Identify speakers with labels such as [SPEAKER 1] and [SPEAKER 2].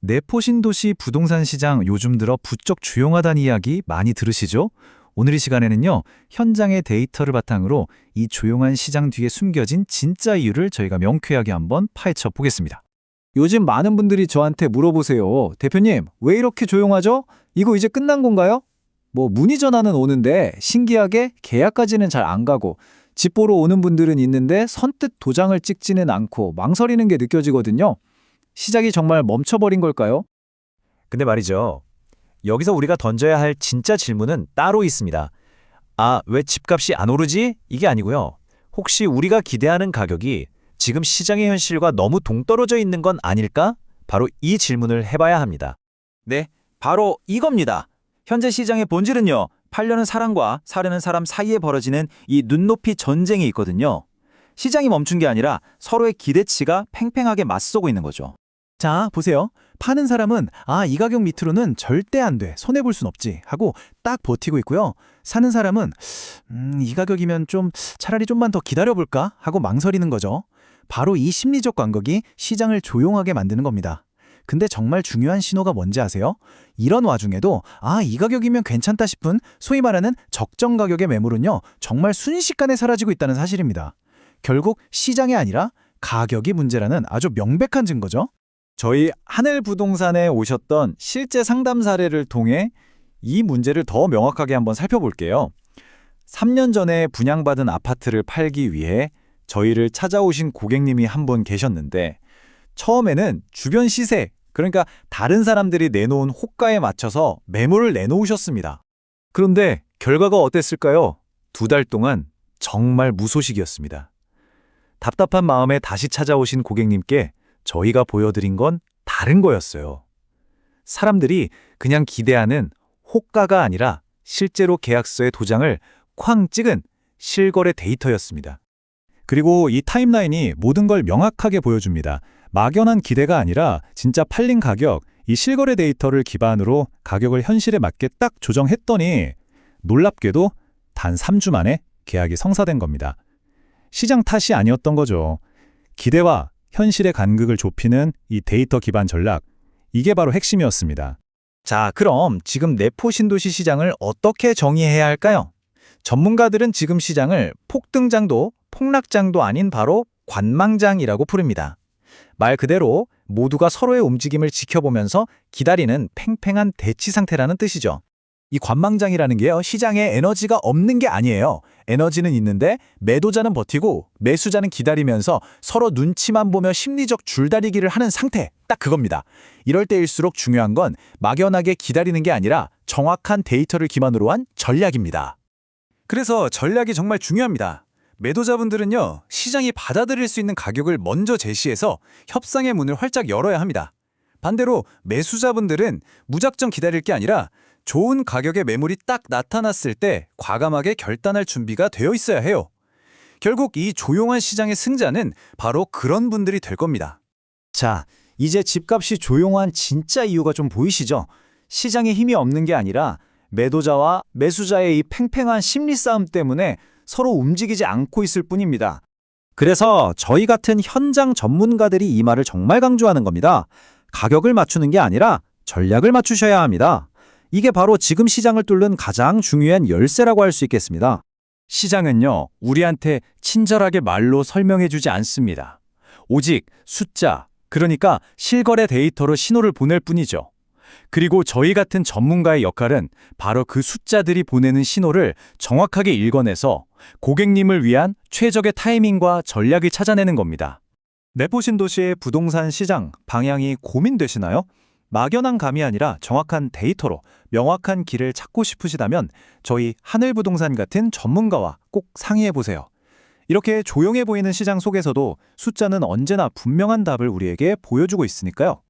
[SPEAKER 1] 내포신도시 부동산 시장 요즘 들어 부쩍 조용하다는 이야기 많이 들으시죠? 오늘 이 시간에는요, 현장의 데이터를 바탕으로 이 조용한 시장 뒤에 숨겨진 진짜 이유를 저희가 명쾌하게 한번 파헤쳐 보겠습니다.
[SPEAKER 2] 요즘 많은 분들이 저한테 물어보세요. 대표님, 왜 이렇게 조용하죠? 이거 이제 끝난 건가요? 문의 전화는 오는데 신기하게 계약까지는 잘 안 가고 집 보러 오는 분들은 있는데 선뜻 도장을 찍지는 않고 망설이는 게 느껴지거든요. 시작이 정말 멈춰버린 걸까요?
[SPEAKER 3] 근데 말이죠. 여기서 우리가 던져야 할 진짜 질문은 따로 있습니다. 아, 왜 집값이 안 오르지? 이게 아니고요. 혹시 우리가 기대하는 가격이 지금 시장의 현실과 너무 동떨어져 있는 건 아닐까? 바로 이 질문을 해봐야 합니다.
[SPEAKER 4] 네, 바로 이겁니다. 현재 시장의 본질은요, 팔려는 사람과 사려는 사람 사이에 벌어지는 이 눈높이 전쟁이 있거든요. 시장이 멈춘 게 아니라 서로의 기대치가 팽팽하게 맞서고 있는 거죠.
[SPEAKER 1] 자, 보세요. 파는 사람은 이 가격 밑으로는 절대 안 돼. 손해볼 순 없지 하고 딱 버티고 있고요. 사는 사람은 이 가격이면 차라리 좀만 더 기다려볼까 하고 망설이는 거죠. 바로 이 심리적 간극이 시장을 조용하게 만드는 겁니다. 근데 정말 중요한 신호가 뭔지 아세요? 이런 와중에도 이 가격이면 괜찮다 싶은 소위 말하는 적정 가격의 매물은요, 정말 순식간에 사라지고 있다는 사실입니다. 결국 시장이 아니라 가격이 문제라는 아주 명백한 증거죠.
[SPEAKER 2] 저희 하늘부동산에 오셨던 실제 상담 사례를 통해 이 문제를 더 명확하게 한번 살펴볼게요. 3년 전에 분양받은 아파트를 팔기 위해 저희를 찾아오신 고객님이 한 분 계셨는데 처음에는 주변 시세, 그러니까 다른 사람들이 내놓은 호가에 맞춰서 매물을 내놓으셨습니다. 그런데 결과가 어땠을까요? 2달 동안 정말 무소식이었습니다. 답답한 마음에 다시 찾아오신 고객님께 저희가 보여드린 건 다른 거였어요. 사람들이 그냥 기대하는 호가가 아니라 실제로 계약서에 도장을 쾅 찍은 실거래 데이터였습니다. 그리고 이 타임라인이 모든 걸 명확하게 보여줍니다. 막연한 기대가 아니라 진짜 팔린 가격, 이 실거래 데이터를 기반으로 가격을 현실에 맞게 딱 조정했더니 놀랍게도 단 3주 만에 계약이 성사된 겁니다. 시장 탓이 아니었던 거죠. 기대와 현실의 간극을 좁히는 이 데이터 기반 전략, 이게 바로 핵심이었습니다.
[SPEAKER 4] 자, 그럼 지금 내포신도시 시장을 어떻게 정의해야 할까요? 전문가들은 지금 시장을 폭등장도 폭락장도 아닌 바로 관망장이라고 부릅니다. 말 그대로 모두가 서로의 움직임을 지켜보면서 기다리는 팽팽한 대치 상태라는 뜻이죠.
[SPEAKER 2] 이 관망장이라는 게요, 시장에 에너지가 없는 게 아니에요. 에너지는 있는데 매도자는 버티고 매수자는 기다리면서 서로 눈치만 보며 심리적 줄다리기를 하는 상태, 딱 그겁니다. 이럴 때일수록 중요한 건 막연하게 기다리는 게 아니라 정확한 데이터를 기반으로 한 전략입니다. 그래서 전략이 정말 중요합니다. 매도자분들은요, 시장이 받아들일 수 있는 가격을 먼저 제시해서 협상의 문을 활짝 열어야 합니다. 반대로 매수자분들은 무작정 기다릴 게 아니라 좋은 가격의 매물이 딱 나타났을 때 과감하게 결단할 준비가 되어 있어야 해요. 결국 이 조용한 시장의 승자는 바로 그런 분들이 될 겁니다. 자, 이제 집값이 조용한 진짜 이유가 좀 보이시죠? 시장에 힘이 없는 게 아니라 매도자와 매수자의 이 팽팽한 심리 싸움 때문에 서로 움직이지 않고 있을 뿐입니다.
[SPEAKER 4] 그래서 저희 같은 현장 전문가들이 이 말을 정말 강조하는 겁니다. 가격을 맞추는 게 아니라 전략을 맞추셔야 합니다. 이게 바로 지금 시장을 뚫는 가장 중요한 열쇠라고 할 수 있겠습니다.
[SPEAKER 2] 시장은요, 우리한테 친절하게 말로 설명해주지 않습니다. 오직 숫자, 그러니까 실거래 데이터로 신호를 보낼 뿐이죠. 그리고 저희 같은 전문가의 역할은 바로 그 숫자들이 보내는 신호를 정확하게 읽어내서 고객님을 위한 최적의 타이밍과 전략을 찾아내는 겁니다. 내포신도시의 부동산 시장 방향이 고민되시나요? 막연한 감이 아니라 정확한 데이터로 명확한 길을 찾고 싶으시다면 저희 하늘부동산 같은 전문가와 꼭 상의해보세요. 이렇게 조용해 보이는 시장 속에서도 숫자는 언제나 분명한 답을 우리에게 보여주고 있으니까요.